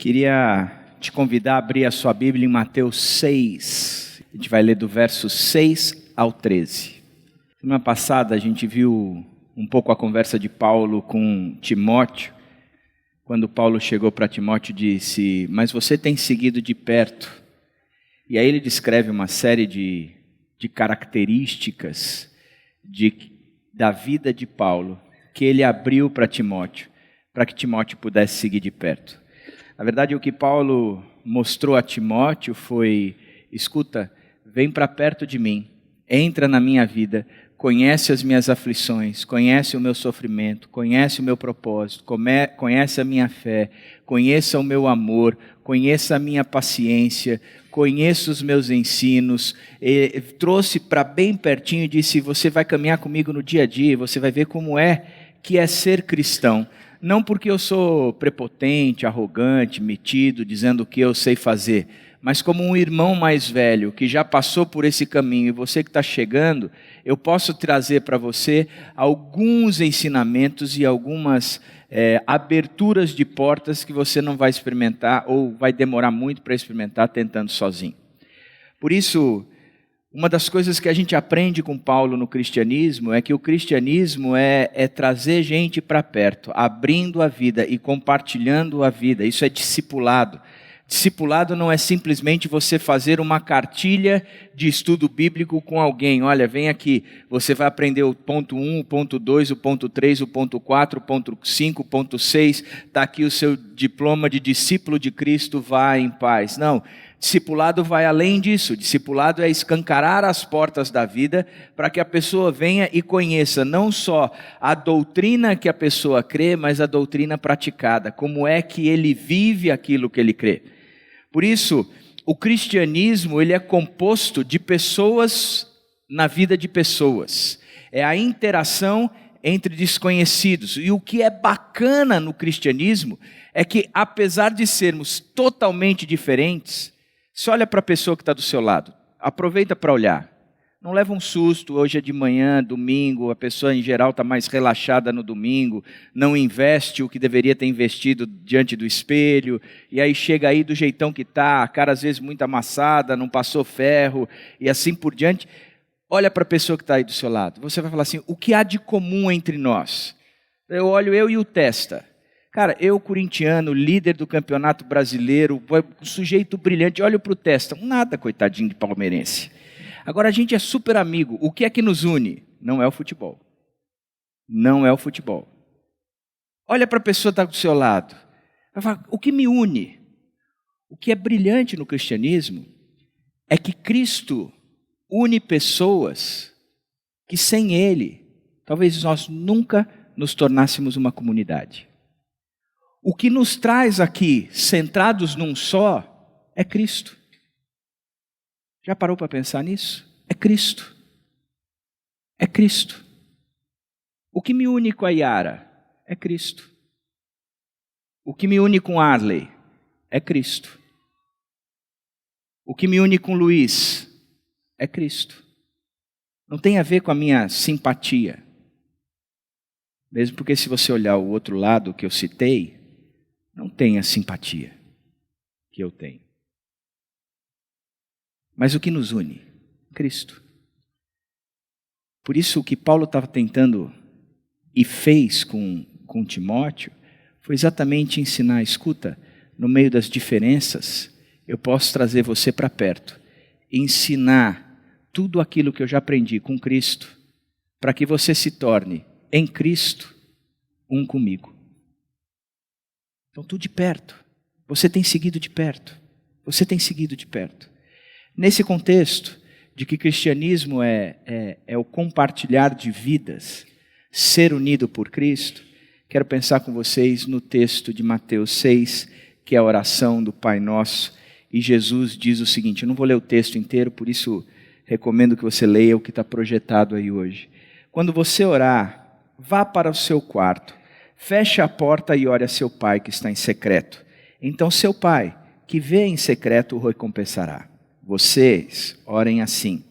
Queria te convidar a abrir a sua Bíblia em Mateus 6. A gente vai ler do verso 6 ao 13. Semana passada a gente viu um pouco a conversa de Paulo com Timóteo. Quando Paulo chegou para Timóteo e disse: mas você tem seguido de perto. E aí ele descreve uma série de características da vida de Paulo que ele abriu para Timóteo, para que Timóteo pudesse seguir de perto. Na verdade, o que Paulo mostrou a Timóteo foi: escuta, vem para perto de mim, entra na minha vida, conhece as minhas aflições, conhece o meu sofrimento, conhece o meu propósito, conhece a minha fé, conheça o meu amor, conheça a minha paciência, conheça os meus ensinos. Trouxe para bem pertinho e disse: você vai caminhar comigo no dia a dia, você vai ver como é que é ser cristão. Não porque eu sou prepotente, arrogante, metido, dizendo o que eu sei fazer, mas como um irmão mais velho que já passou por esse caminho, e você que está chegando, eu posso trazer para você alguns ensinamentos e algumas aberturas de portas que você não vai experimentar ou vai demorar muito para experimentar tentando sozinho. Por isso, uma das coisas que a gente aprende com Paulo no cristianismo é que o cristianismo é trazer gente para perto, abrindo a vida e compartilhando a vida. Isso é discipulado. Discipulado não é simplesmente você fazer uma cartilha de estudo bíblico com alguém. Olha, vem aqui, você vai aprender o ponto 1, o ponto 2, o ponto 3, o ponto 4, o ponto 5, o ponto 6. Está aqui o seu diploma de discípulo de Cristo, vá em paz. Não. Discipulado vai além disso. Discipulado é escancarar as portas da vida para que a pessoa venha e conheça não só a doutrina que a pessoa crê, mas a doutrina praticada. Como é que ele vive aquilo que ele crê. Por isso, o cristianismo ele é composto de pessoas na vida de pessoas. É a interação entre desconhecidos. E o que é bacana no cristianismo é que, apesar de sermos totalmente diferentes, você olha para a pessoa que está do seu lado, aproveita para olhar. Não leva um susto, hoje é de manhã, domingo, a pessoa em geral está mais relaxada no domingo, não investe o que deveria ter investido diante do espelho, e aí chega aí do jeitão que está, a cara às vezes muito amassada, não passou ferro, e assim por diante. Olha para a pessoa que está aí do seu lado, você vai falar assim: o que há de comum entre nós? Eu olho eu e o Testa. Cara, eu corintiano, líder do campeonato brasileiro, sujeito brilhante, olho para o Testa, nada, coitadinho de palmeirense. Agora a gente é super amigo, o que é que nos une? Não é o futebol. Não é o futebol. Olha para a pessoa que está do seu lado, vai falar: o que me une? O que é brilhante no cristianismo é que Cristo une pessoas que sem Ele, talvez nós nunca nos tornássemos uma comunidade. O que nos traz aqui, centrados num só, é Cristo. Já parou para pensar nisso? É Cristo. É Cristo. O que me une com a Yara é Cristo. O que me une com Arley é Cristo. O que me une com Luiz é Cristo. Não tem a ver com a minha simpatia. Mesmo porque se você olhar o outro lado que eu citei, não tem a simpatia que eu tenho. Mas o que nos une? Cristo. Por isso o que Paulo estava tentando e fez com Timóteo foi exatamente ensinar: escuta, no meio das diferenças, eu posso trazer você para perto, ensinar tudo aquilo que eu já aprendi com Cristo, para que você se torne, em Cristo, um comigo. Então, tudo de perto. Você tem seguido de perto. Você tem seguido de perto. Nesse contexto de que cristianismo é o compartilhar de vidas, ser unido por Cristo, quero pensar com vocês no texto de Mateus 6, que é a oração do Pai Nosso. E Jesus diz o seguinte: eu não vou ler o texto inteiro, por isso recomendo que você leia o que está projetado aí hoje. Quando você orar, vá para o seu quarto, feche a porta e ore a seu pai que está em secreto. Então seu pai, que vê em secreto, o recompensará. Vocês orem assim: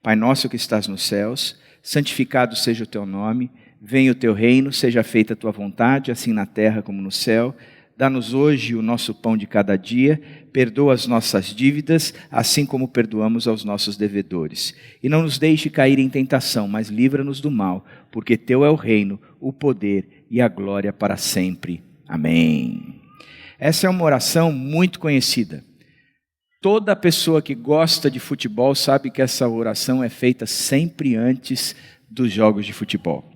Pai nosso que estás nos céus, santificado seja o teu nome, venha o teu reino, seja feita a tua vontade, assim na terra como no céu. Dá-nos hoje o nosso pão de cada dia, perdoa as nossas dívidas, assim como perdoamos aos nossos devedores. E não nos deixe cair em tentação, mas livra-nos do mal, porque teu é o reino, o poder e a glória para sempre. Amém. Essa é uma oração muito conhecida. Toda pessoa que gosta de futebol sabe que essa oração é feita sempre antes dos jogos de futebol.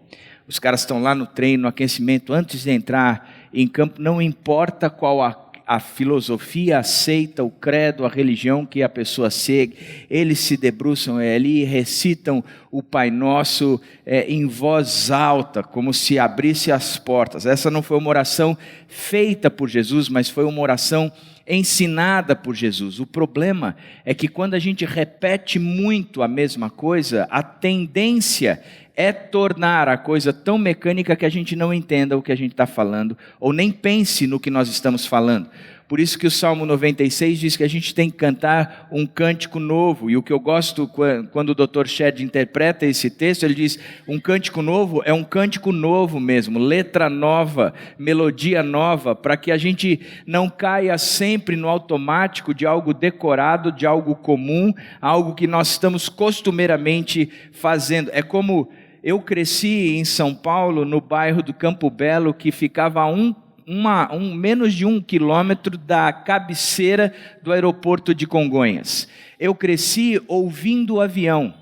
Os caras estão lá no treino, no aquecimento, antes de entrar em campo, não importa qual a filosofia aceita, o credo, a religião que a pessoa segue, eles se debruçam ali e recitam o Pai Nosso em voz alta, como se abrisse as portas. Essa não foi uma oração feita por Jesus, mas foi uma oração ensinada por Jesus. O problema é que quando a gente repete muito a mesma coisa, a tendência é tornar a coisa tão mecânica que a gente não entenda o que a gente está falando, ou nem pense no que nós estamos falando. Por isso que o Salmo 96 diz que a gente tem que cantar um cântico novo, e o que eu gosto quando o Dr. Shedd interpreta esse texto, ele diz, um cântico novo é um cântico novo mesmo, letra nova, melodia nova, para que a gente não caia sempre no automático de algo decorado, de algo comum, algo que nós estamos costumeiramente fazendo. É como eu cresci em São Paulo, no bairro do Campo Belo, que ficava a menos de 1 quilômetro da cabeceira do aeroporto de Congonhas. Eu cresci ouvindo o avião,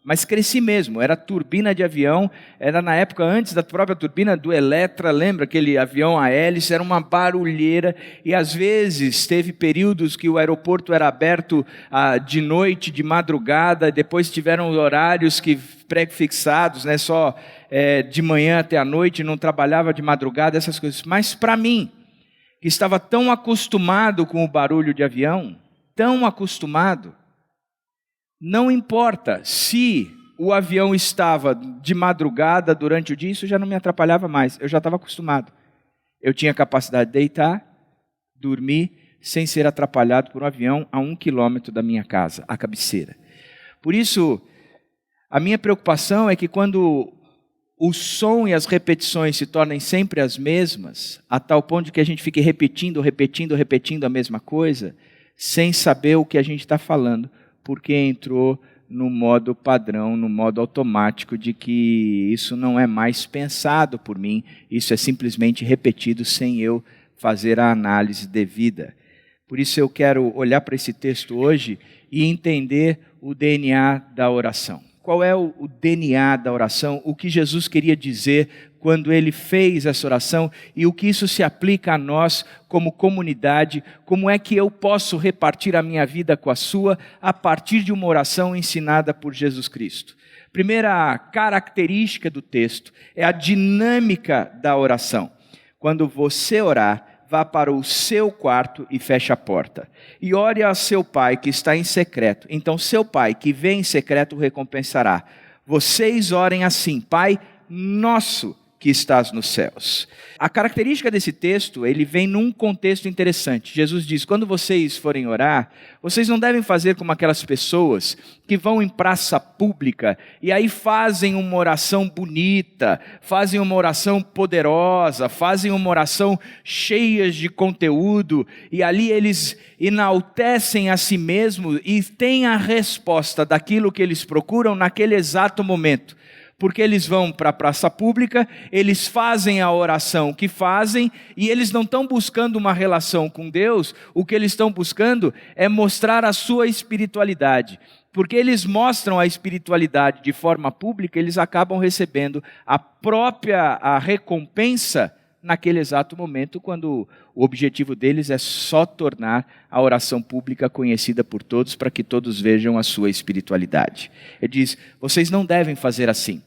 mas cresci mesmo, era turbina de avião, era na época antes da própria turbina do Eletra, lembra aquele avião a hélice, era uma barulheira, e às vezes teve períodos que o aeroporto era aberto de noite, de madrugada, depois tiveram horários que pré-fixados, né, só de manhã até a noite, não trabalhava de madrugada, essas coisas. Mas para mim, que estava tão acostumado com o barulho de avião, tão acostumado, não importa se o avião estava de madrugada durante o dia, isso já não me atrapalhava mais, eu já estava acostumado. Eu tinha capacidade de deitar, dormir, sem ser atrapalhado por um avião a 1 quilômetro da minha casa, a cabeceira. Por isso, a minha preocupação é que quando o som e as repetições se tornem sempre as mesmas, a tal ponto de que a gente fique repetindo a mesma coisa, sem saber o que a gente está falando, porque entrou no modo padrão, no modo automático de que isso não é mais pensado por mim, isso é simplesmente repetido sem eu fazer a análise devida. Por isso eu quero olhar para esse texto hoje e entender o DNA da oração. Qual é o DNA da oração, o que Jesus queria dizer quando ele fez essa oração e o que isso se aplica a nós como comunidade, como é que eu posso repartir a minha vida com a sua a partir de uma oração ensinada por Jesus Cristo. Primeira característica do texto é a dinâmica da oração. Quando você orar, vá para o seu quarto e feche a porta. E ore a seu pai que está em secreto. Então seu pai que vem em secreto o recompensará. Vocês orem assim, Pai nosso que estás nos céus. A característica desse texto, ele vem num contexto interessante. Jesus diz, quando vocês forem orar, vocês não devem fazer como aquelas pessoas que vão em praça pública e aí fazem uma oração bonita, fazem uma oração poderosa, fazem uma oração cheia de conteúdo e ali eles enaltecem a si mesmos e têm a resposta daquilo que eles procuram naquele exato momento. Porque eles vão para a praça pública, eles fazem a oração que fazem, e eles não estão buscando uma relação com Deus, o que eles estão buscando é mostrar a sua espiritualidade. Porque eles mostram a espiritualidade de forma pública, eles acabam recebendo a recompensa naquele exato momento, quando o objetivo deles é só tornar a oração pública conhecida por todos, para que todos vejam a sua espiritualidade. Ele diz, vocês não devem fazer assim.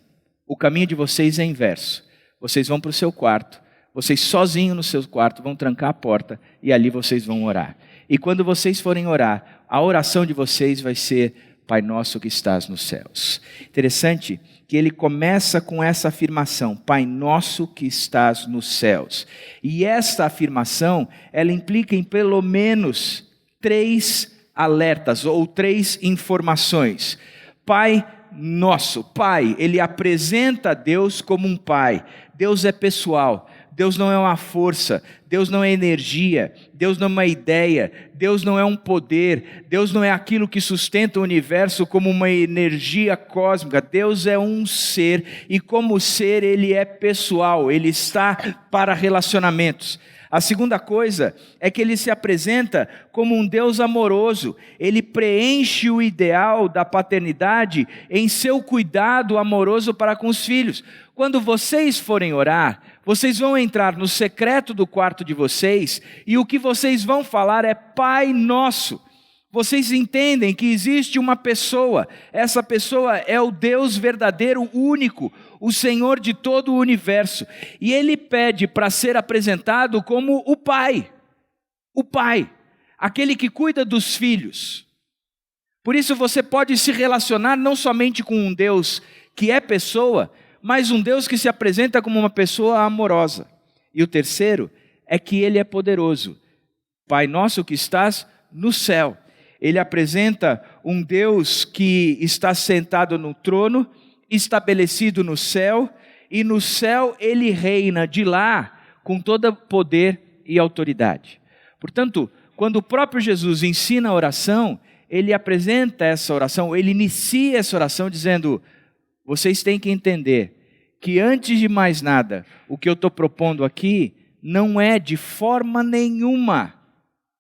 O caminho de vocês é inverso. Vocês vão para o seu quarto, vocês sozinhos no seu quarto vão trancar a porta e ali vocês vão orar. E quando vocês forem orar, a oração de vocês vai ser Pai nosso que estás nos céus. Interessante que ele começa com essa afirmação, Pai nosso que estás nos céus. E esta afirmação, ela implica em pelo menos 3 alertas ou 3 informações. Pai nosso, Pai, ele apresenta Deus como um Pai. Deus é pessoal. Deus não é uma força, Deus não é energia, Deus não é uma ideia, Deus não é um poder, Deus não é aquilo que sustenta o universo como uma energia cósmica. Deus é um ser, e como ser Ele é pessoal, Ele está para relacionamentos. A segunda coisa é que Ele se apresenta como um Deus amoroso. Ele preenche o ideal da paternidade em seu cuidado amoroso para com os filhos. Quando vocês forem orar, vocês vão entrar no secreto do quarto de vocês e o que vocês vão falar é Pai Nosso. Vocês entendem que existe uma pessoa, essa pessoa é o Deus verdadeiro, único, o Senhor de todo o universo. E Ele pede para ser apresentado como o Pai, aquele que cuida dos filhos. Por isso você pode se relacionar não somente com um Deus que é pessoa, mas um Deus que se apresenta como uma pessoa amorosa. E o terceiro é que Ele é poderoso. Pai nosso que estás no céu. Ele apresenta um Deus que está sentado no trono, estabelecido no céu, e no céu Ele reina de lá com todo poder e autoridade. Portanto, quando o próprio Jesus ensina a oração, Ele apresenta essa oração, Ele inicia essa oração dizendo: vocês têm que entender que antes de mais nada, o que eu estou propondo aqui não é de forma nenhuma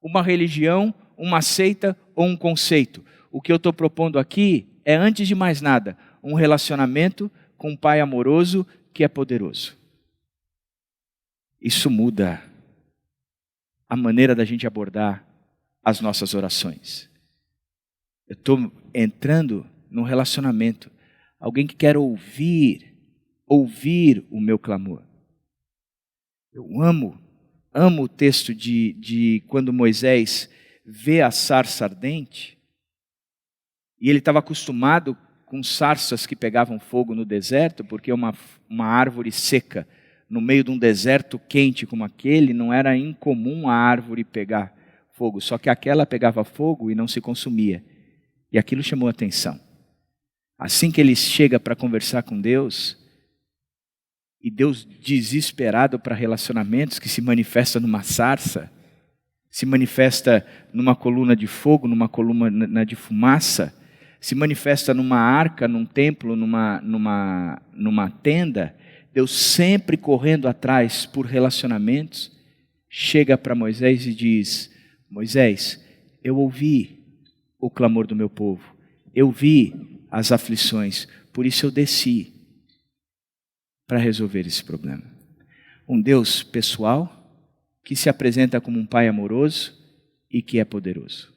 uma religião, uma seita ou um conceito. O que eu estou propondo aqui é, antes de mais nada, um relacionamento com um Pai amoroso que é poderoso. Isso muda a maneira da gente abordar as nossas orações. Eu estou entrando num relacionamento, alguém que quer ouvir o meu clamor. Eu amo o texto de quando Moisés vê a sarça ardente, e ele estava acostumado com sarças que pegavam fogo no deserto, porque uma árvore seca, no meio de um deserto quente como aquele, não era incomum a árvore pegar fogo, só que aquela pegava fogo e não se consumia, e aquilo chamou a atenção. Assim que ele chega para conversar com Deus, e Deus desesperado para relacionamentos, que se manifesta numa sarça, se manifesta numa coluna de fogo, numa coluna de fumaça, se manifesta numa arca, num templo, numa tenda. Deus sempre correndo atrás por relacionamentos, chega para Moisés e diz: Moisés, eu ouvi o clamor do meu povo, eu vi as aflições, por isso eu desci para resolver esse problema. Um Deus pessoal, que se apresenta como um Pai amoroso e que é poderoso.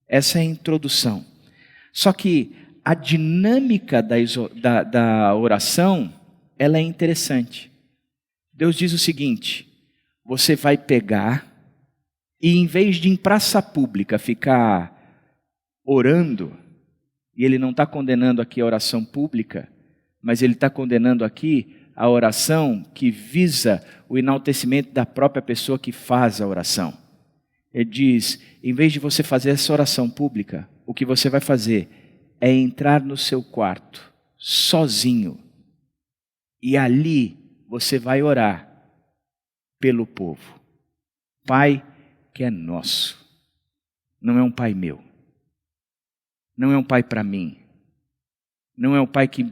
Essa é a introdução. Só que a dinâmica da oração, ela é interessante. Deus diz o seguinte: você vai pegar e, em vez de em praça pública ficar orando, e Ele não está condenando aqui a oração pública, mas Ele está condenando aqui a oração que visa o enaltecimento da própria pessoa que faz a oração. Ele diz: em vez de você fazer essa oração pública, o que você vai fazer é entrar no seu quarto, sozinho, e ali você vai orar pelo povo. Pai que é nosso, não é um pai meu, não é um pai para mim, não é um Pai que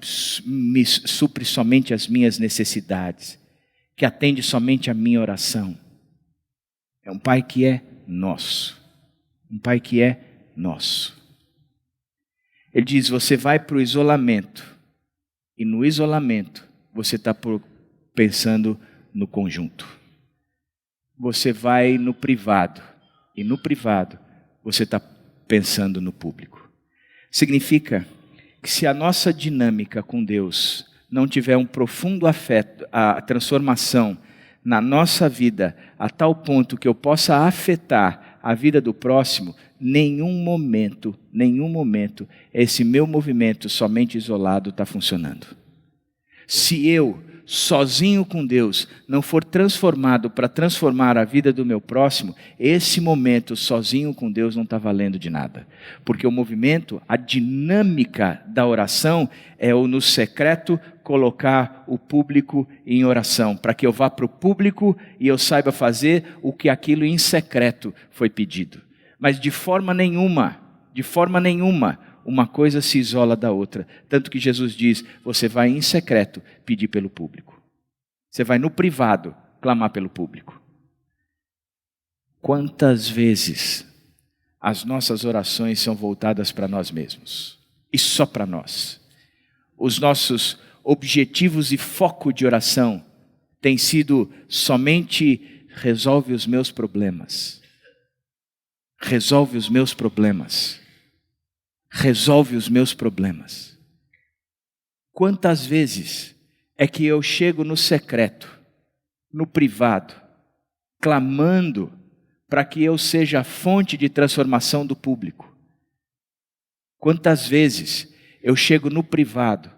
me supre somente as minhas necessidades, que atende somente a minha oração. É um Pai que é nosso. Um Pai que é nosso. Ele diz: você vai para o isolamento, e no isolamento você está pensando no conjunto. Você vai no privado, e no privado você está pensando no público. Significa que se a nossa dinâmica com Deus não tiver um profundo afeto, a transformação na nossa vida, a tal ponto que eu possa afetar a vida do próximo, nenhum momento, esse meu movimento somente isolado está funcionando. Se eu sozinho com Deus não for transformado para transformar a vida do meu próximo, esse momento sozinho com Deus não está valendo de nada. Porque o movimento, a dinâmica da oração é o no secreto colocar o público em oração, para que eu vá para o público e eu saiba fazer o que aquilo em secreto foi pedido. Mas de forma nenhuma, uma coisa se isola da outra. Tanto que Jesus diz, você vai em secreto pedir pelo público. Você vai no privado clamar pelo público. Quantas vezes as nossas orações são voltadas para nós mesmos? E só para nós. Os nossos objetivos e foco de oração têm sido somente resolve os meus problemas. Resolve os meus problemas. Resolve os meus problemas. Quantas vezes é que eu chego no secreto, no privado, clamando para que eu seja a fonte de transformação do público? Quantas vezes eu chego no privado,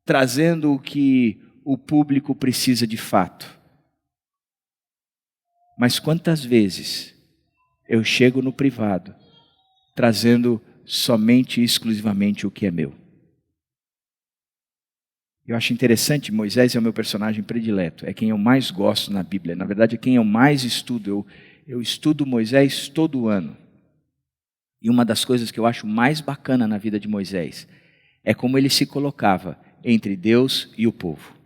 trazendo o que o público precisa de fato? Mas quantas vezes eu chego no privado, trazendo somente e exclusivamente o que é meu? Eu acho interessante, Moisés é o meu personagem predileto, é quem eu mais gosto na Bíblia, na verdade é quem eu mais estudo, eu estudo Moisés todo ano. E uma das coisas que eu acho mais bacana na vida de Moisés é como ele se colocava entre Deus e o povo.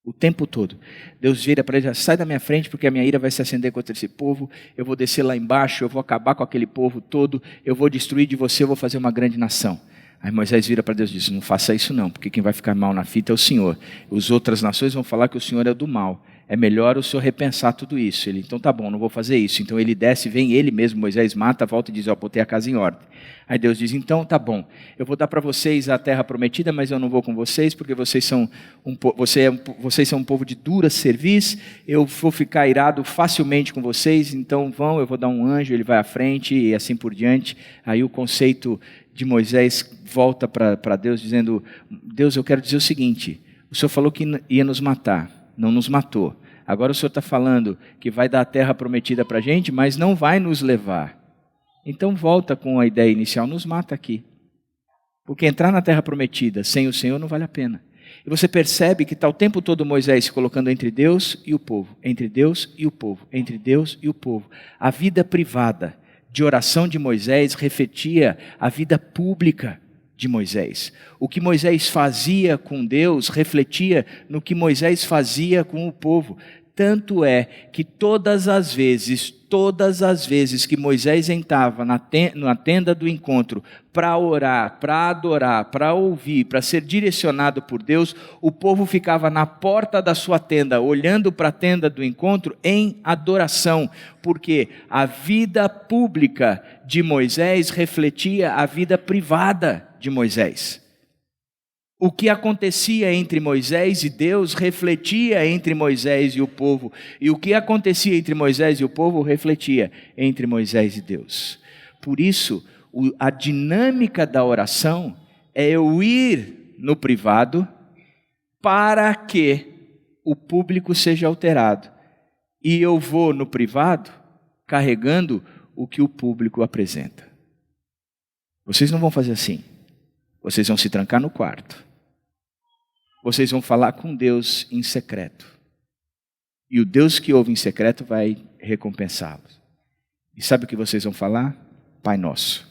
O tempo todo. Deus vira para ele, sai da minha frente porque a minha ira vai se acender contra esse povo, eu vou descer lá embaixo, eu vou acabar com aquele povo todo, eu vou destruir de você, eu vou fazer uma grande nação. Aí Moisés vira para Deus e diz, não faça isso não, porque quem vai ficar mal na fita é o Senhor. As outras nações vão falar que o Senhor é do mal. É melhor o Senhor repensar tudo isso. Ele, então tá bom, não vou fazer isso. Então ele desce, vem ele mesmo, Moisés mata, volta e diz, botei a casa em ordem. Aí Deus diz, então tá bom, eu vou dar para vocês a terra prometida, mas eu não vou com vocês, porque vocês são um povo de dura cerviz, eu vou ficar irado facilmente com vocês, então eu vou dar um anjo, ele vai à frente e assim por diante. Aí o conceito de Moisés volta para Deus dizendo, Deus, eu quero dizer o seguinte, o Senhor falou que ia nos matar, não nos matou. Agora o Senhor está falando que vai dar a terra prometida para a gente, mas não vai nos levar. Então volta com a ideia inicial, nos mata aqui. Porque entrar na terra prometida sem o Senhor não vale a pena. E você percebe que está o tempo todo Moisés se colocando entre Deus e o povo, entre Deus e o povo, entre Deus e o povo. A vida privada de oração de Moisés refletia a vida pública de Moisés. O que Moisés fazia com Deus refletia no que Moisés fazia com o povo. Tanto é que todas as vezes que Moisés entrava na tenda do encontro para orar, para adorar, para ouvir, para ser direcionado por Deus, o povo ficava na porta da sua tenda, olhando para a tenda do encontro em adoração, porque a vida pública de Moisés refletia a vida privada de Moisés. O que acontecia entre Moisés e Deus refletia entre Moisés e o povo. E o que acontecia entre Moisés e o povo refletia entre Moisés e Deus. Por isso, a dinâmica da oração é eu ir no privado para que o público seja alterado. E eu vou no privado carregando o que o público apresenta. Vocês não vão fazer assim. Vocês vão se trancar no quarto. Vocês vão falar com Deus em secreto. E o Deus que ouve em secreto vai recompensá-los. E sabe o que vocês vão falar? Pai nosso,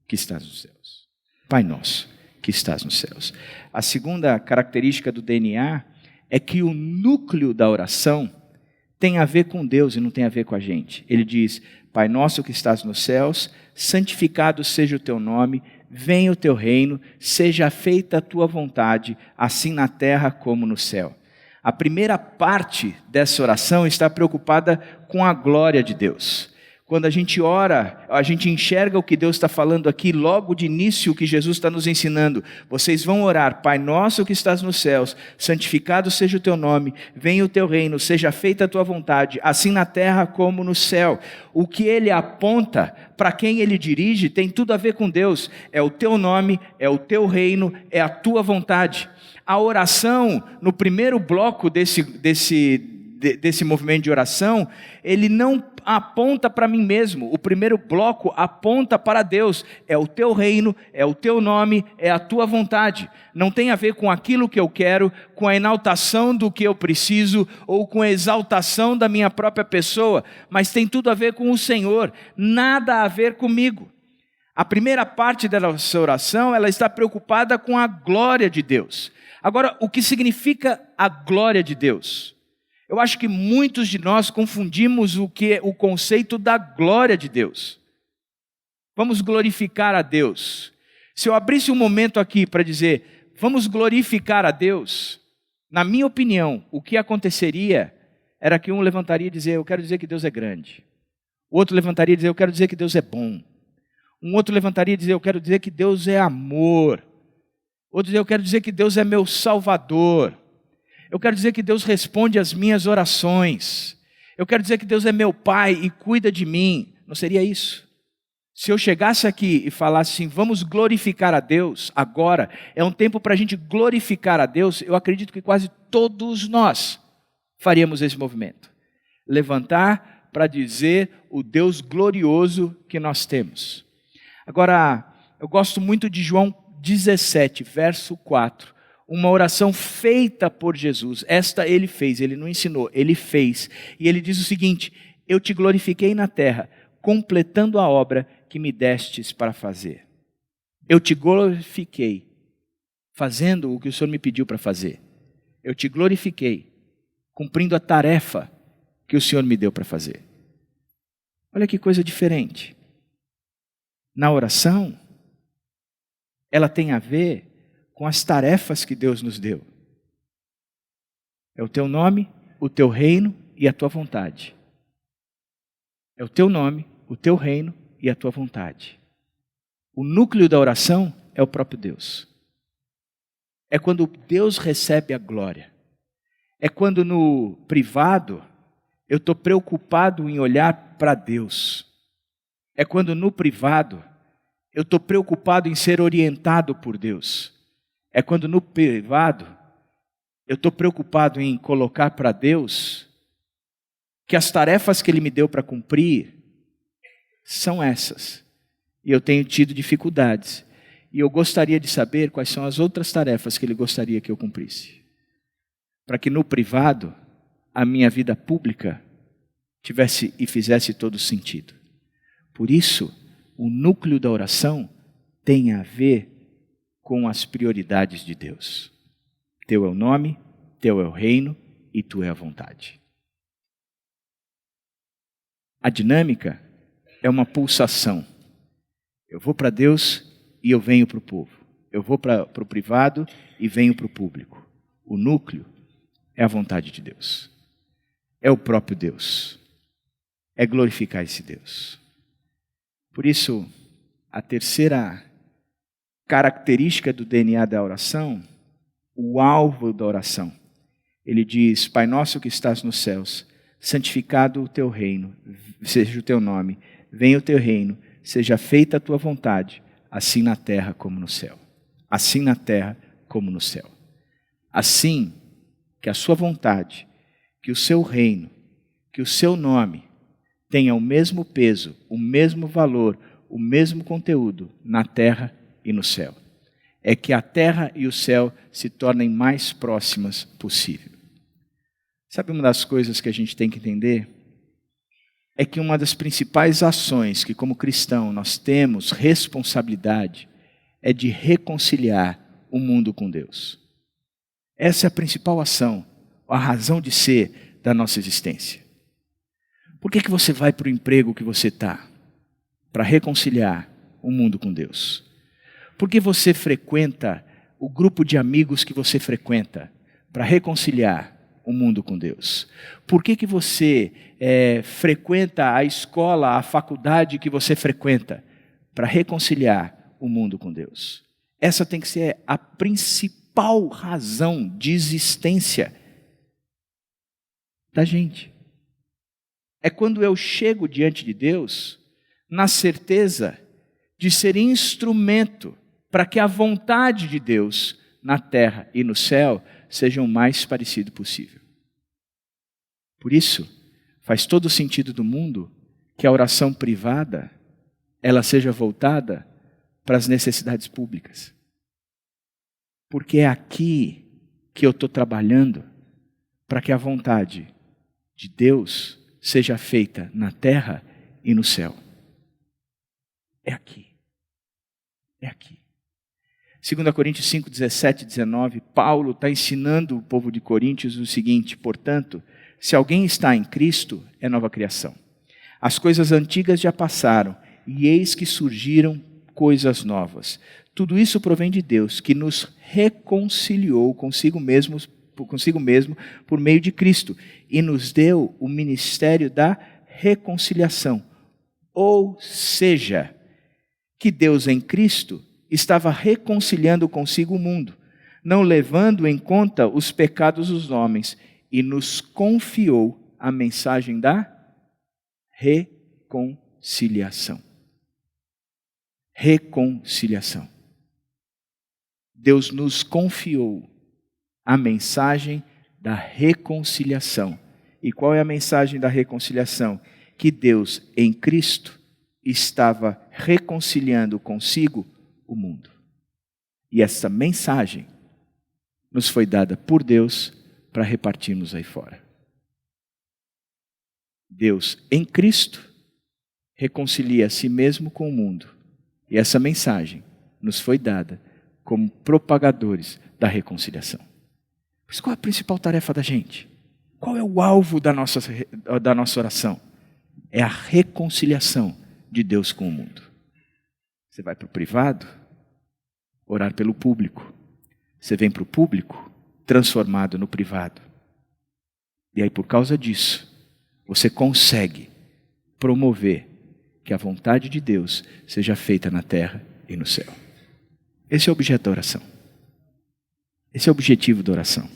que estás nos céus. Pai nosso, que estás nos céus. A segunda característica do DNA é que o núcleo da oração tem a ver com Deus e não tem a ver com a gente. Ele diz, Pai nosso que estás nos céus, santificado seja o teu nome, venha o teu reino, seja feita a tua vontade, assim na terra como no céu. A primeira parte dessa oração está preocupada com a glória de Deus. Quando a gente ora, a gente enxerga o que Deus está falando aqui, logo de início, o que Jesus está nos ensinando. Vocês vão orar: Pai nosso que estás nos céus, santificado seja o teu nome, venha o teu reino, seja feita a tua vontade, assim na terra como no céu. O que ele aponta, para quem ele dirige, tem tudo a ver com Deus. É o teu nome, é o teu reino, é a tua vontade. A oração, no primeiro bloco desse movimento de oração, ele não aponta para mim mesmo. O primeiro bloco aponta para Deus. É o teu reino, é o teu nome, é a tua vontade. Não tem a ver com aquilo que eu quero, com a enaltação do que eu preciso, ou com a exaltação da minha própria pessoa, mas tem tudo a ver com o Senhor, nada a ver comigo. A primeira parte da nossa oração, ela está preocupada com a glória de Deus. Agora, o que significa a glória de Deus? Eu acho que muitos de nós confundimos o conceito da glória de Deus. Vamos glorificar a Deus. Se eu abrisse um momento aqui para dizer, vamos glorificar a Deus, na minha opinião, o que aconteceria era que um levantaria e dizer, eu quero dizer que Deus é grande. O outro levantaria e dizer, eu quero dizer que Deus é bom. Um outro levantaria e dizer, eu quero dizer que Deus é amor. Outro dizer, eu quero dizer que Deus é meu Salvador. Eu quero dizer que Deus responde às minhas orações. Eu quero dizer que Deus é meu Pai e cuida de mim. Não seria isso? Se eu chegasse aqui e falasse assim, vamos glorificar a Deus agora, é um tempo para a gente glorificar a Deus, eu acredito que quase todos nós faríamos esse movimento. Levantar para dizer o Deus glorioso que nós temos. Agora, eu gosto muito de João 17, verso 4. Uma oração feita por Jesus. Esta ele fez, ele não ensinou, ele fez. E ele diz o seguinte, eu te glorifiquei na terra, completando a obra que me destes para fazer. Eu te glorifiquei, fazendo o que o Senhor me pediu para fazer. Eu te glorifiquei, cumprindo a tarefa que o Senhor me deu para fazer. Olha que coisa diferente. Na oração, ela tem a ver com as tarefas que Deus nos deu. É o teu nome, o teu reino e a tua vontade. É o teu nome, o teu reino e a tua vontade. O núcleo da oração é o próprio Deus. É quando Deus recebe a glória. É quando no privado eu estou preocupado em olhar para Deus. É quando no privado eu estou preocupado em ser orientado por Deus. É quando no privado eu estou preocupado em colocar para Deus que as tarefas que Ele me deu para cumprir são essas. E eu tenho tido dificuldades. E eu gostaria de saber quais são as outras tarefas que Ele gostaria que eu cumprisse. Para que no privado a minha vida pública tivesse e fizesse todo sentido. Por isso, o núcleo da oração tem a ver com as prioridades de Deus. Teu é o nome, teu é o reino e tu é a vontade. A dinâmica é uma pulsação. Eu vou para Deus e eu venho para o povo. Eu vou para o privado e venho para o público. O núcleo é a vontade de Deus. É o próprio Deus. É glorificar esse Deus. Por isso, a terceira característica do DNA da oração, o alvo da oração. Ele diz, Pai nosso que estás nos céus, santificado o teu reino, seja o teu nome, venha o teu reino, seja feita a tua vontade, assim na terra como no céu. Assim na terra como no céu. Assim que a sua vontade, que o seu reino, que o seu nome tenha o mesmo peso, o mesmo valor, o mesmo conteúdo na terra e no céu. É que a terra e o céu se tornem mais próximas possível. Sabe uma das coisas que a gente tem que entender? É que uma das principais ações que como cristão nós temos responsabilidade é de reconciliar o mundo com Deus. Essa é a principal ação, a razão de ser da nossa existência. Por que você vai para o emprego que você está? Para reconciliar o mundo com Deus. Por que você frequenta o grupo de amigos que você frequenta? Para reconciliar o mundo com Deus? Por que você frequenta a escola, a faculdade que você frequenta? Para reconciliar o mundo com Deus. Essa tem que ser a principal razão de existência da gente. É quando eu chego diante de Deus na certeza de ser instrumento para que a vontade de Deus na terra e no céu seja o mais parecido possível. Por isso, faz todo o sentido do mundo que a oração privada ela seja voltada para as necessidades públicas. Porque é aqui que eu estou trabalhando para que a vontade de Deus seja feita na terra e no céu. É aqui. É aqui. 2 Coríntios 5, 17 e 19, Paulo está ensinando o povo de Coríntios o seguinte: portanto, se alguém está em Cristo, é nova criação. As coisas antigas já passaram, e eis que surgiram coisas novas. Tudo isso provém de Deus, que nos reconciliou consigo mesmo por meio de Cristo, e nos deu o ministério da reconciliação. Ou seja, que Deus em Cristo estava reconciliando consigo o mundo, não levando em conta os pecados dos homens, e nos confiou a mensagem da reconciliação. Reconciliação. Deus nos confiou a mensagem da reconciliação. E qual é a mensagem da reconciliação? Que Deus em Cristo estava reconciliando consigo o mundo. E essa mensagem nos foi dada por Deus para repartirmos aí fora. Deus em Cristo reconcilia a si mesmo com o mundo. E essa mensagem nos foi dada como propagadores da reconciliação. Mas qual é a principal tarefa da gente? Qual é o alvo da nossa oração? É a reconciliação de Deus com o mundo. Você vai para o privado, orar pelo público. Você vem para o público, transformado no privado. E aí, por causa disso, você consegue promover que a vontade de Deus seja feita na terra e no céu. Esse é o objeto da oração. Esse é o objetivo da oração.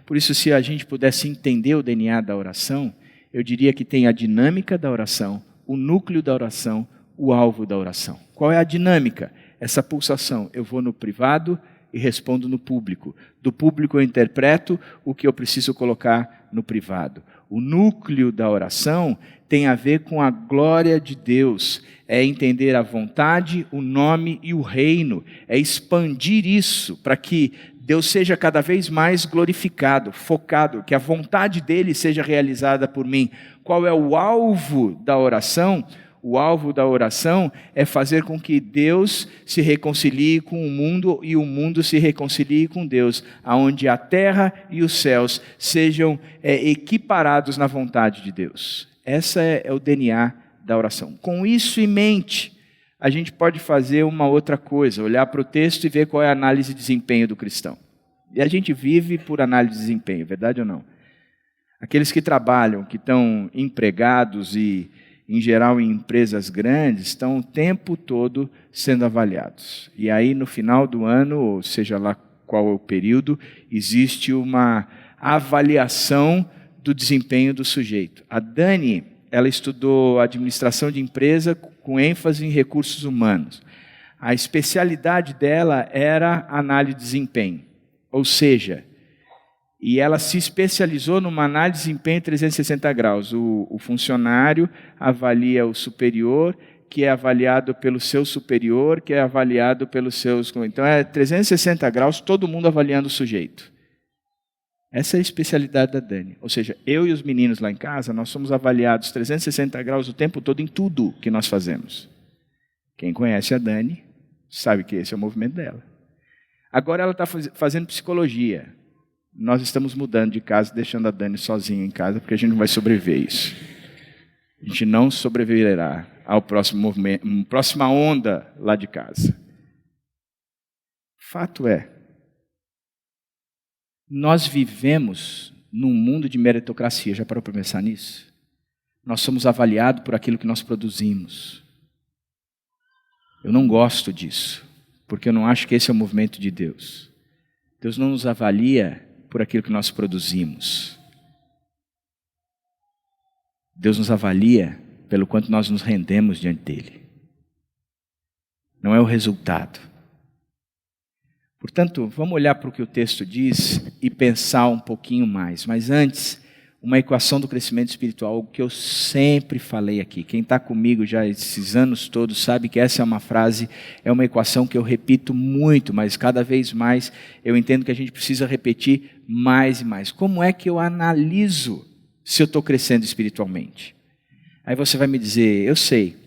Por isso, se a gente pudesse entender o DNA da oração, eu diria que tem a dinâmica da oração, o núcleo da oração, o alvo da oração. Qual é a dinâmica? Essa pulsação. Eu vou no privado e respondo no público. Do público eu interpreto o que eu preciso colocar no privado. O núcleo da oração tem a ver com a glória de Deus. É entender a vontade, o nome e o reino. É expandir isso para que Deus seja cada vez mais glorificado, focado, que a vontade dele seja realizada por mim. Qual é o alvo da oração? O alvo da oração é fazer com que Deus se reconcilie com o mundo e o mundo se reconcilie com Deus, aonde a terra e os céus sejam equiparados na vontade de Deus. Essa é o DNA da oração. Com isso em mente, a gente pode fazer uma outra coisa, olhar para o texto e ver qual é a análise de desempenho do cristão. E a gente vive por análise de desempenho, verdade ou não? Aqueles que trabalham, que estão empregados e em geral em empresas grandes, estão o tempo todo sendo avaliados. E aí no final do ano, ou seja lá qual é o período, existe uma avaliação do desempenho do sujeito. A Dani, ela estudou administração de empresa com ênfase em recursos humanos. A especialidade dela era análise de desempenho, ou seja, e ela se especializou numa análise de desempenho 360 graus. O funcionário avalia o superior, que é avaliado pelo seu superior, que é avaliado pelos seus... Então, é 360 graus, todo mundo avaliando o sujeito. Essa é a especialidade da Dani. Ou seja, eu e os meninos lá em casa, nós somos avaliados 360 graus o tempo todo em tudo que nós fazemos. Quem conhece a Dani sabe que esse é o movimento dela. Agora ela está fazendo psicologia. Nós estamos mudando de casa, deixando a Dani sozinha em casa, porque a gente não vai sobreviver a isso. A gente não sobreviverá ao próximo movimento, próxima onda lá de casa. Fato é, nós vivemos num mundo de meritocracia. Já parou para pensar nisso? Nós somos avaliados por aquilo que nós produzimos. Eu não gosto disso, porque eu não acho que esse é o movimento de Deus. Deus não nos avalia por aquilo que nós produzimos. Deus nos avalia pelo quanto nós nos rendemos diante dele. Não é o resultado. Portanto, vamos olhar para o que o texto diz e pensar um pouquinho mais. Mas antes, uma equação do crescimento espiritual, o que eu sempre falei aqui. Quem está comigo já esses anos todos sabe que essa é uma frase, é uma equação que eu repito muito, mas cada vez mais eu entendo que a gente precisa repetir mais e mais. Como é que eu analiso se eu estou crescendo espiritualmente? Aí você vai me dizer, eu sei,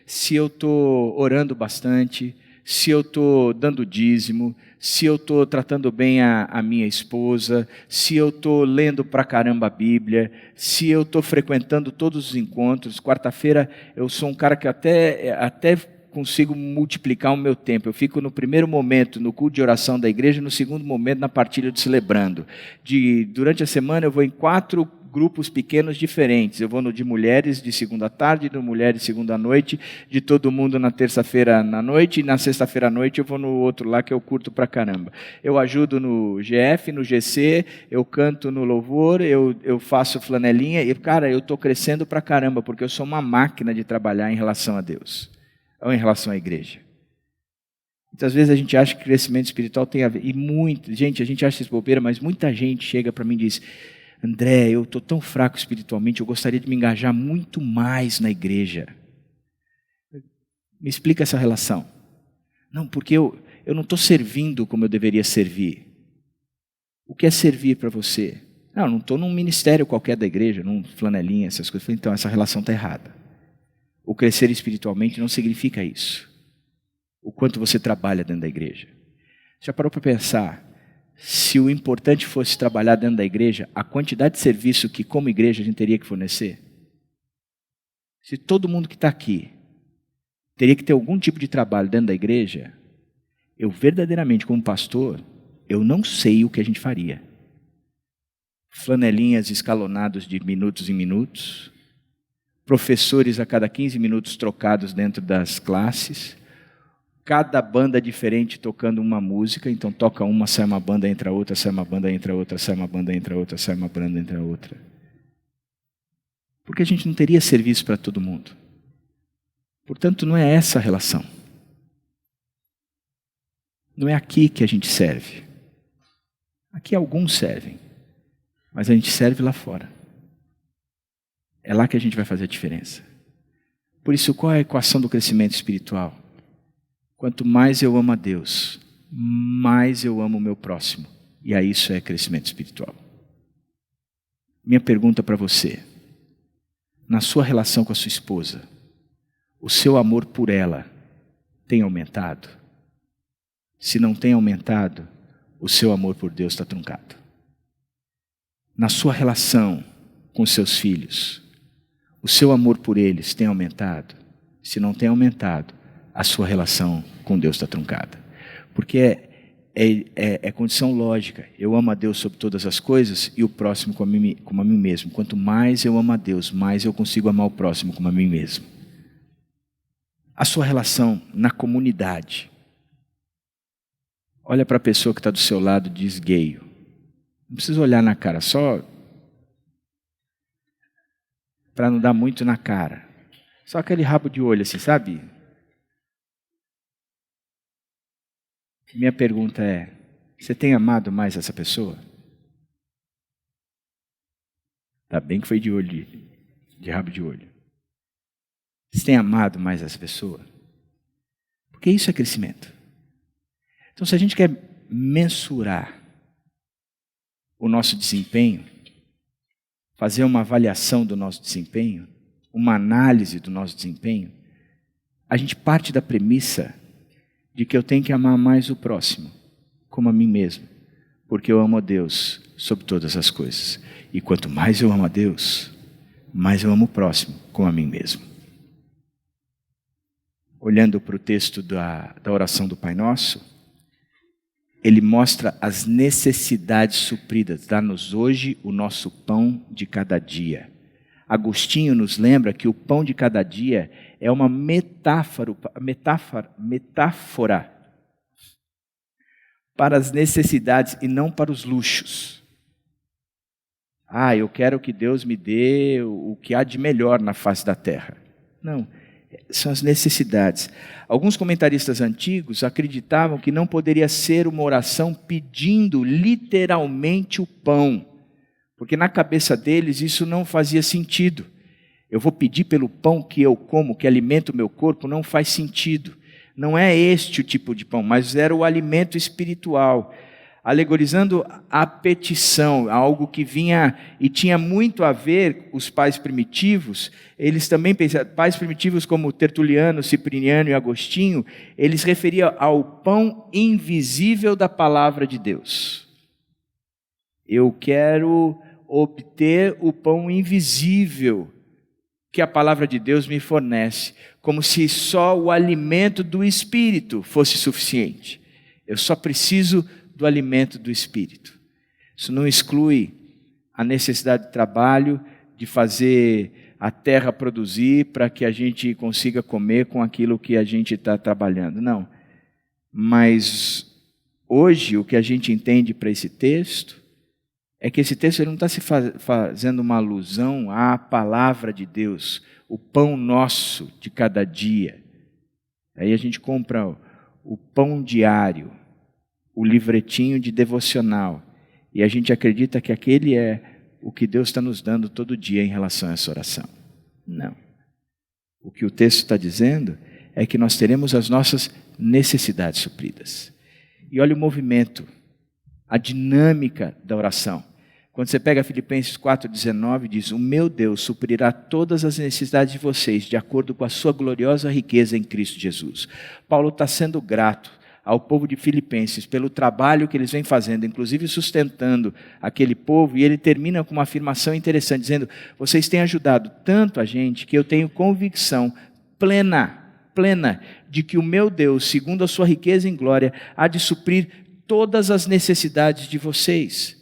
se eu estou orando bastante, se eu estou dando dízimo, se eu estou tratando bem a minha esposa, se eu estou lendo pra caramba a Bíblia, se eu estou frequentando todos os encontros. Quarta-feira eu sou um cara que até consigo multiplicar o meu tempo. Eu fico no primeiro momento no culto de oração da igreja, no segundo momento na partilha do Celebrando. Durante a semana eu vou em 4 grupos pequenos diferentes. Eu vou no de mulheres de segunda à tarde, no mulheres de segunda à noite, de todo mundo na terça-feira na noite, e na sexta-feira à noite eu vou no outro lá que eu curto pra caramba. Eu ajudo no GF, no GC, eu canto no louvor, eu faço flanelinha, e cara, eu estou crescendo pra caramba, porque eu sou uma máquina de trabalhar em relação a Deus, ou em relação à igreja. Muitas vezes a gente acha que crescimento espiritual tem a ver, e gente, a gente acha isso bobeira, mas muita gente chega para mim e diz, André, eu estou tão fraco espiritualmente, eu gostaria de me engajar muito mais na igreja. Me explica essa relação. Não, porque eu não estou servindo como eu deveria servir. O que é servir para você? Não estou num ministério qualquer da igreja, num flanelinha, essas coisas. Então, essa relação está errada. O crescer espiritualmente não significa isso. O quanto você trabalha dentro da igreja. Já parou para pensar? Se o importante fosse trabalhar dentro da igreja, a quantidade de serviço que como igreja a gente teria que fornecer? Se todo mundo que está aqui teria que ter algum tipo de trabalho dentro da igreja, eu verdadeiramente como pastor, eu não sei o que a gente faria. Flanelinhas escalonados de minutos em minutos, professores a cada 15 minutos trocados dentro das classes, cada banda diferente tocando uma música, então toca uma, sai uma banda, entra outra, sai uma banda, entra outra, sai uma banda, entra outra, sai uma banda, entra outra. Porque a gente não teria serviço para todo mundo. Portanto, não é essa a relação. Não é aqui que a gente serve. Aqui alguns servem, mas a gente serve lá fora. É lá que a gente vai fazer a diferença. Por isso, qual é a equação do crescimento espiritual? Quanto mais eu amo a Deus, mais eu amo o meu próximo. E aí isso é crescimento espiritual. Minha pergunta para você. Na sua relação com a sua esposa, o seu amor por ela tem aumentado? Se não tem aumentado, o seu amor por Deus está truncado. Na sua relação com os seus filhos, o seu amor por eles tem aumentado? Se não tem aumentado, a sua relação com Deus está truncada. Porque é condição lógica. Eu amo a Deus sobre todas as coisas e o próximo como a mim mesmo. Quanto mais eu amo a Deus, mais eu consigo amar o próximo como a mim mesmo. A sua relação na comunidade. Olha para a pessoa que está do seu lado de esgueio. Não precisa olhar na cara, só para não dar muito na cara. Só aquele rabo de olho assim, sabe? Minha pergunta é, você tem amado mais essa pessoa? Tá bem que foi de olho, de rabo de olho. Você tem amado mais essa pessoa? Porque isso é crescimento. Então, se a gente quer mensurar o nosso desempenho, fazer uma avaliação do nosso desempenho, uma análise do nosso desempenho, a gente parte da premissa de que eu tenho que amar mais o próximo, como a mim mesmo, porque eu amo a Deus sobre todas as coisas. E quanto mais eu amo a Deus, mais eu amo o próximo, como a mim mesmo. Olhando para o texto da oração do Pai Nosso, ele mostra as necessidades supridas. Dá-nos hoje o nosso pão de cada dia. Agostinho nos lembra que o pão de cada dia é uma metáfora para as necessidades e não para os luxos. Eu quero que Deus me dê o que há de melhor na face da terra. Não, são as necessidades. Alguns comentaristas antigos acreditavam que não poderia ser uma oração pedindo literalmente o pão, porque na cabeça deles isso não fazia sentido. Eu vou pedir pelo pão que eu como, que alimenta o meu corpo, não faz sentido. Não é este o tipo de pão, mas era o alimento espiritual, alegorizando a petição, algo que vinha e tinha muito a ver os pais primitivos. Eles também pensavam, pais primitivos como Tertuliano, Cipriano e Agostinho, eles referiam ao pão invisível da palavra de Deus. Eu quero obter o pão invisível que a palavra de Deus me fornece, como se só o alimento do Espírito fosse suficiente. Eu só preciso do alimento do Espírito. Isso não exclui a necessidade de trabalho, de fazer a terra produzir para que a gente consiga comer com aquilo que a gente está trabalhando. Não. Mas hoje o que a gente entende para esse texto é que esse texto ele não está se fazendo uma alusão à palavra de Deus, o pão nosso de cada dia. Aí a gente compra o pão diário, o livretinho de devocional, e a gente acredita que aquele é o que Deus está nos dando todo dia em relação a essa oração. Não. O que o texto está dizendo é que nós teremos as nossas necessidades supridas. E olha o movimento, a dinâmica da oração. Quando você pega Filipenses 4,19, diz: o meu Deus suprirá todas as necessidades de vocês, de acordo com a sua gloriosa riqueza em Cristo Jesus. Paulo está sendo grato ao povo de Filipenses pelo trabalho que eles vêm fazendo, inclusive sustentando aquele povo, e ele termina com uma afirmação interessante, dizendo: vocês têm ajudado tanto a gente que eu tenho convicção plena de que o meu Deus, segundo a sua riqueza em glória, há de suprir todas as necessidades de vocês.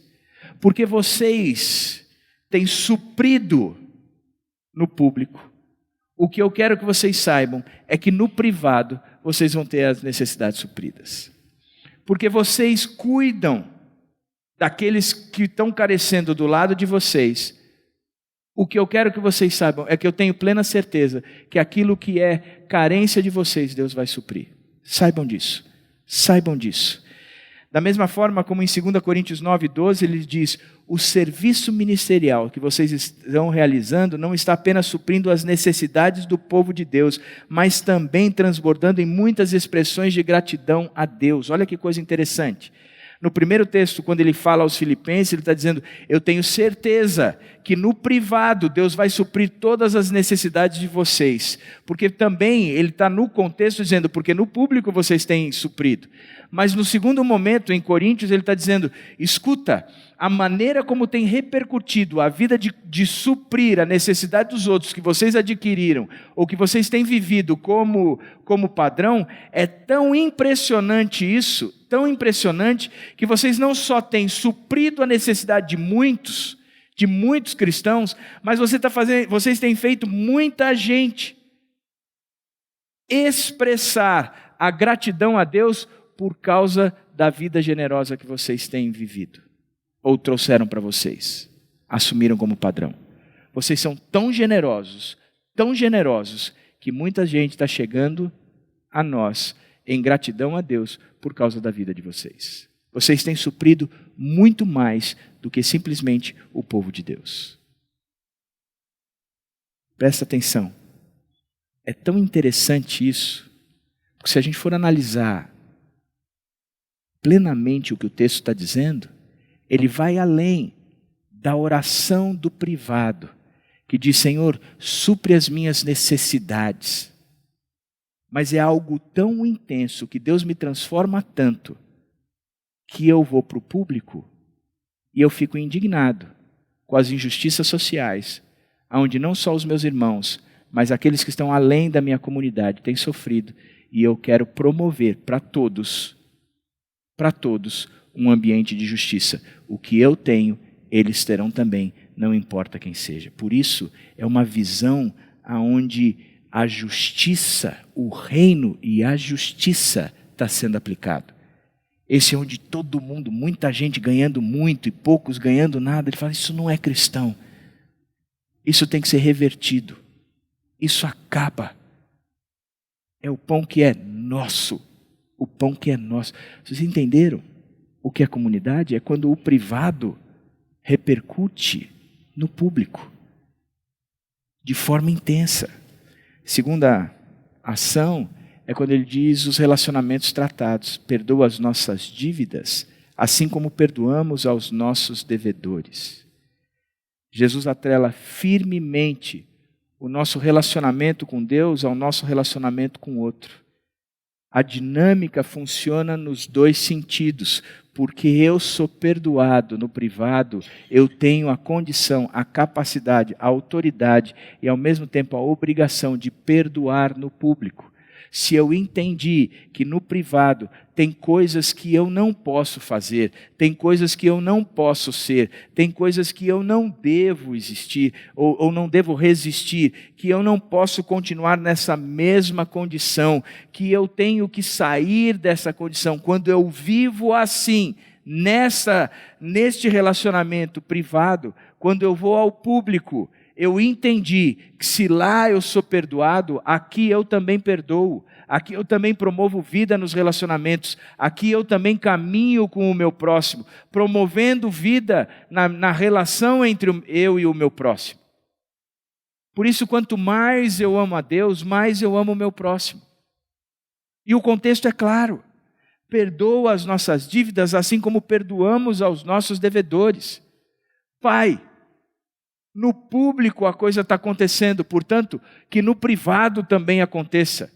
Porque vocês têm suprido no público. O que eu quero que vocês saibam é que no privado vocês vão ter as necessidades supridas. Porque vocês cuidam daqueles que estão carecendo do lado de vocês. O que eu quero que vocês saibam é que eu tenho plena certeza que aquilo que é carência de vocês, Deus vai suprir. Saibam disso. Saibam disso. Da mesma forma como em 2 Coríntios 9,12, ele diz: o serviço ministerial que vocês estão realizando não está apenas suprindo as necessidades do povo de Deus, mas também transbordando em muitas expressões de gratidão a Deus. Olha que coisa interessante. No primeiro texto, quando ele fala aos Filipenses, ele está dizendo: eu tenho certeza que no privado Deus vai suprir todas as necessidades de vocês. Porque também ele está no contexto dizendo: porque no público vocês têm suprido. Mas no segundo momento, em Coríntios, ele está dizendo: escuta, a maneira como tem repercutido a vida de suprir a necessidade dos outros que vocês adquiriram, ou que vocês têm vivido como padrão, é tão impressionante isso, tão impressionante, que vocês não só têm suprido a necessidade de muitos cristãos, mas vocês têm feito muita gente expressar a gratidão a Deus por causa da vida generosa que vocês têm vivido, ou trouxeram para vocês, assumiram como padrão. Vocês são tão generosos, que muita gente está chegando a nós em gratidão a Deus por causa da vida de vocês. Vocês têm suprido muito mais do que simplesmente o povo de Deus. Presta atenção. É tão interessante isso, porque se a gente for analisar plenamente o que o texto está dizendo, ele vai além da oração do privado, que diz: Senhor, supre as minhas necessidades. Mas é algo tão intenso, que Deus me transforma tanto, que eu vou para o público e eu fico indignado com as injustiças sociais, onde não só os meus irmãos, mas aqueles que estão além da minha comunidade têm sofrido, e eu quero promover para todos para todos um ambiente de justiça. O que eu tenho, eles terão também, não importa quem seja. Por isso, é uma visão onde a justiça, o reino e a justiça está sendo aplicado. Esse é onde todo mundo, muita gente ganhando muito e poucos ganhando nada. Ele fala, isso não é cristão. Isso tem que ser revertido. Isso acaba. É o pão que é nosso. O pão que é nosso. Vocês entenderam o que é comunidade? É quando o privado repercute no público de forma intensa. Segunda ação é quando ele diz os relacionamentos tratados. Perdoa as nossas dívidas, assim como perdoamos aos nossos devedores. Jesus atrela firmemente o nosso relacionamento com Deus ao nosso relacionamento com o outro. A dinâmica funciona nos dois sentidos. Porque eu sou perdoado no privado, eu tenho a condição, a capacidade, a autoridade e ao mesmo tempo a obrigação de perdoar no público. Se eu entendi que no privado tem coisas que eu não posso fazer, tem coisas que eu não posso ser, tem coisas que eu não devo existir ou não devo resistir, que eu não posso continuar nessa mesma condição, que eu tenho que sair dessa condição. Quando eu vivo assim, neste relacionamento privado, quando eu vou ao público, eu entendi que se lá eu sou perdoado, aqui eu também perdoo, aqui eu também promovo vida nos relacionamentos, aqui eu também caminho com o meu próximo, promovendo vida na relação entre eu e o meu próximo. Por isso, quanto mais eu amo a Deus, mais eu amo o meu próximo. E o contexto é claro. Perdoa as nossas dívidas, assim como perdoamos aos nossos devedores. Pai, no público a coisa está acontecendo, portanto, que no privado também aconteça.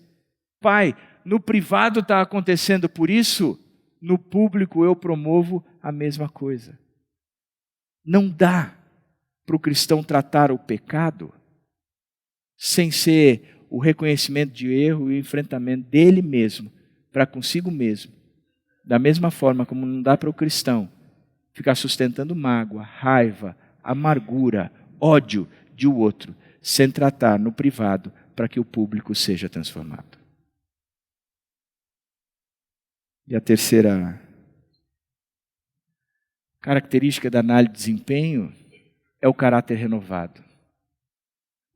Pai, no privado está acontecendo, por isso, no público eu promovo a mesma coisa. Não dá para o cristão tratar o pecado sem ser o reconhecimento de erro e o enfrentamento dele mesmo, para consigo mesmo. Da mesma forma como não dá para o cristão ficar sustentando mágoa, raiva, amargura, ódio de um outro, sem tratar no privado para que o público seja transformado. E a terceira característica da análise de desempenho é o caráter renovado.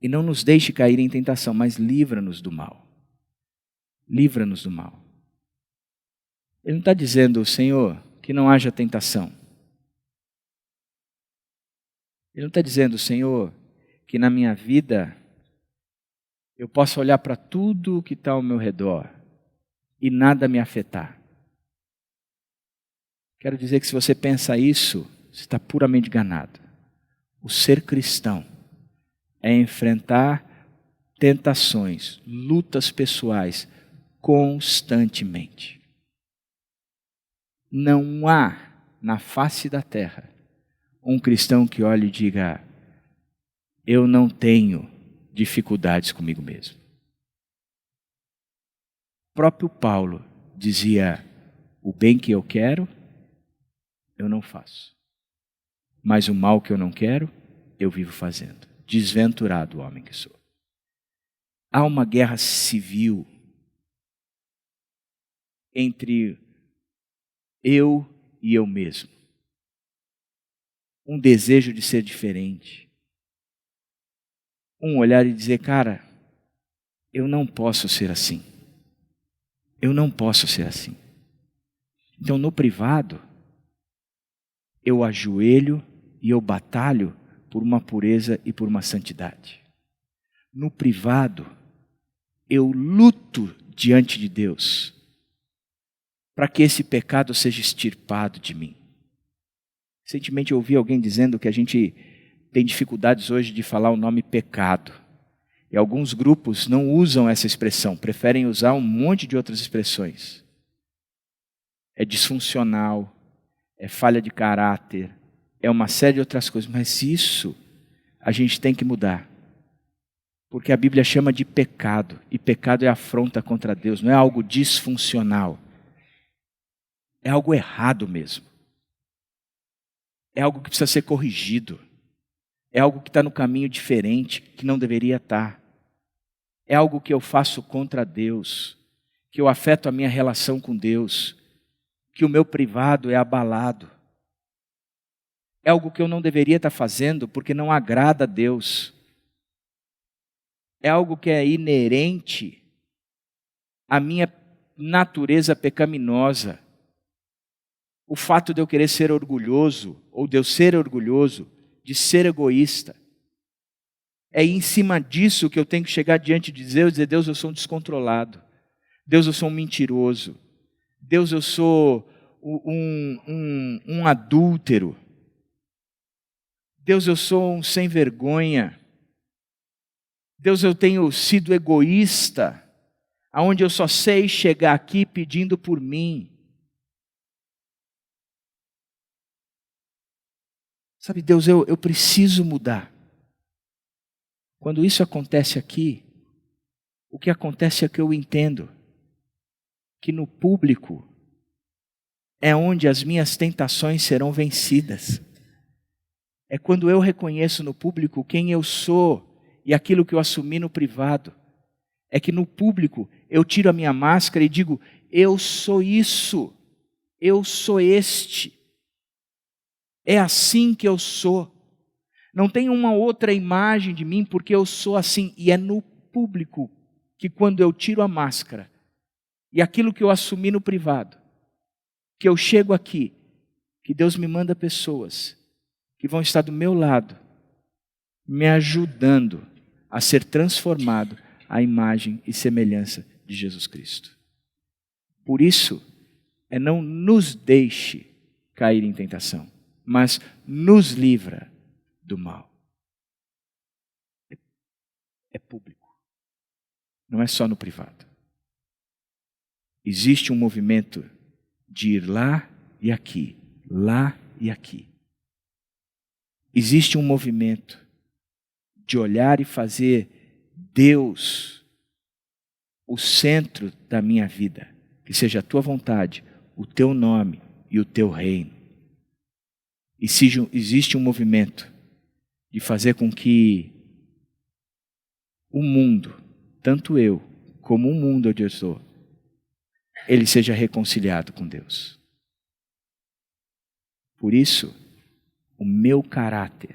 E não nos deixe cair em tentação, mas livra-nos do mal. Livra-nos do mal. Ele não está dizendo, Senhor, que não haja tentação. Ele não está dizendo, Senhor, que na minha vida eu possa olhar para tudo que está ao meu redor e nada me afetar. Quero dizer que se você pensa isso, você está puramente enganado. O ser cristão é enfrentar tentações, lutas pessoais constantemente. Não há na face da terra um cristão que olhe e diga, eu não tenho dificuldades comigo mesmo. O próprio Paulo dizia, o bem que eu quero, eu não faço. Mas o mal que eu não quero, eu vivo fazendo. Desventurado o homem que sou. Há uma guerra civil entre eu e eu mesmo. Um desejo de ser diferente. Um olhar e dizer, cara, eu não posso ser assim. Eu não posso ser assim. Então, no privado, eu ajoelho e eu batalho por uma pureza e por uma santidade. No privado, eu luto diante de Deus para que esse pecado seja extirpado de mim. Recentemente eu ouvi alguém dizendo que a gente tem dificuldades hoje de falar o nome pecado. E alguns grupos não usam essa expressão, preferem usar um monte de outras expressões. É disfuncional, é falha de caráter, é uma série de outras coisas, mas isso a gente tem que mudar. Porque a Bíblia chama de pecado, e pecado é afronta contra Deus, não é algo disfuncional. É algo errado mesmo. É algo que precisa ser corrigido. É algo que está no caminho diferente, que não deveria estar. É algo que eu faço contra Deus, que eu afeto a minha relação com Deus, que o meu privado é abalado. É algo que eu não deveria estar fazendo porque não agrada a Deus. É algo que é inerente à minha natureza pecaminosa. O fato de eu querer ser orgulhoso, ou de eu ser orgulhoso, de ser egoísta. É em cima disso que eu tenho que chegar diante de Deus e dizer: Deus, eu sou um descontrolado. Deus, eu sou um mentiroso. Deus, eu sou um adúltero. Deus, eu sou um sem vergonha. Deus, eu tenho sido egoísta, aonde eu só sei chegar aqui pedindo por mim. Sabe, Deus, eu preciso mudar. Quando isso acontece aqui, o que acontece é que eu entendo que no público é onde as minhas tentações serão vencidas. É quando eu reconheço no público quem eu sou e aquilo que eu assumi no privado. É que no público eu tiro a minha máscara e digo: eu sou isso, eu sou este. É assim que eu sou. Não tem uma outra imagem de mim porque eu sou assim. E é no público que quando eu tiro a máscara e aquilo que eu assumi no privado, que eu chego aqui, que Deus me manda pessoas que vão estar do meu lado, me ajudando a ser transformado à imagem e semelhança de Jesus Cristo. Por isso, não nos deixe cair em tentação, mas nos livra do mal. É público, não é só no privado. Existe um movimento de ir lá e aqui, lá e aqui. Existe um movimento de olhar e fazer Deus o centro da minha vida, que seja a tua vontade, o teu nome e o teu reino. E existe um movimento de fazer com que o mundo, tanto eu como o mundo onde eu estou, ele seja reconciliado com Deus. Por isso, o meu caráter,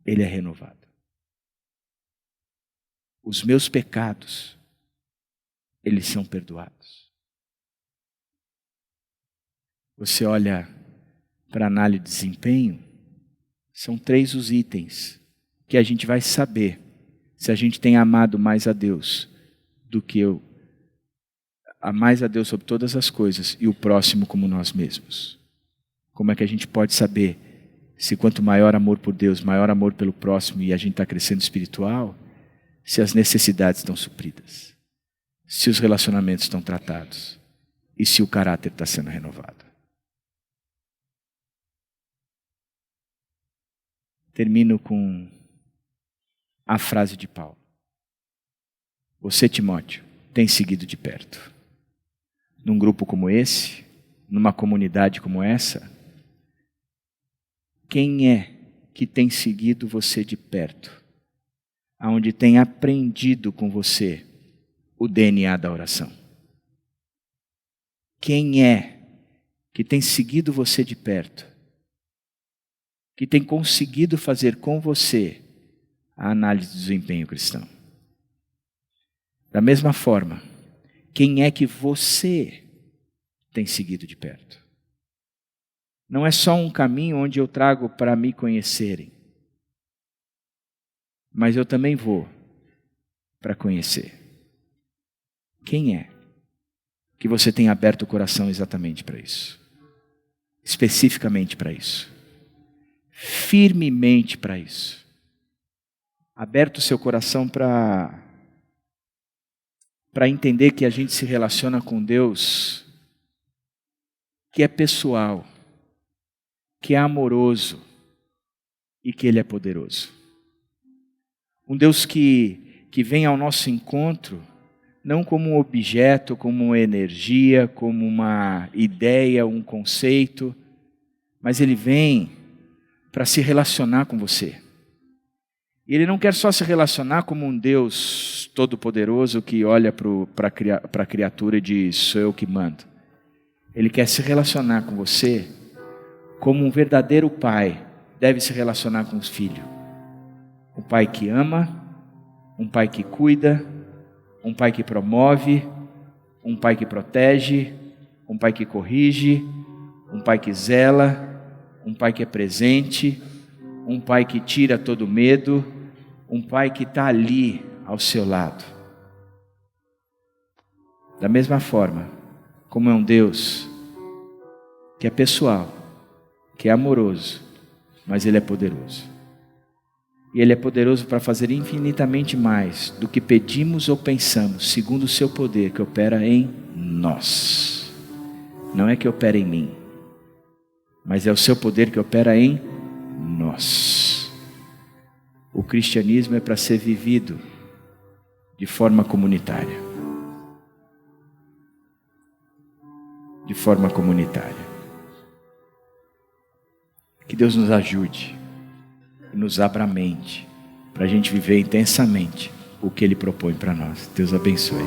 ele é renovado. Os meus pecados, eles são perdoados. Você olha para a análise de desempenho, são 3 os itens que a gente vai saber se a gente tem amado mais a Deus do que mais a Deus sobre todas as coisas e o próximo como nós mesmos. Como é que a gente pode saber se quanto maior amor por Deus, maior amor pelo próximo e a gente está crescendo espiritual, se as necessidades estão supridas, se os relacionamentos estão tratados e se o caráter está sendo renovado. Termino com a frase de Paulo. Você, Timóteo, tem seguido de perto. Num grupo como esse, numa comunidade como essa, quem é que tem seguido você de perto? Aonde tem aprendido com você o DNA da oração? Quem é que tem seguido você de perto? Que tem conseguido fazer com você a análise do desempenho cristão? Da mesma forma, quem é que você tem seguido de perto? Não é só um caminho onde eu trago para me conhecerem, mas eu também vou para conhecer. Quem é que você tem aberto o coração exatamente para isso? Especificamente para isso. Firmemente para isso. Aberto o seu coração para entender que a gente se relaciona com Deus que é pessoal, que é amoroso e que Ele é poderoso. Um Deus que vem ao nosso encontro não como um objeto, como uma energia, como uma ideia, um conceito, mas Ele vem para se relacionar com você. E Ele não quer só se relacionar como um Deus todo-poderoso que olha para a criatura e diz, sou eu que mando. Ele quer se relacionar com você como um verdadeiro pai deve se relacionar com os filhos. Um pai que ama, um pai que cuida, um pai que promove, um pai que protege, um pai que corrige, um pai que zela, um pai que é presente, um pai que tira todo medo, um pai que está ali ao seu lado. Da mesma forma, como é um Deus que é pessoal, que é amoroso, mas Ele é poderoso. E Ele é poderoso para fazer infinitamente mais do que pedimos ou pensamos, segundo o seu poder que opera em nós. Não é que opera em mim, mas é o seu poder que opera em nós. O cristianismo é para ser vivido de forma comunitária. De forma comunitária. Que Deus nos ajude e nos abra a mente para a gente viver intensamente o que Ele propõe para nós. Deus abençoe.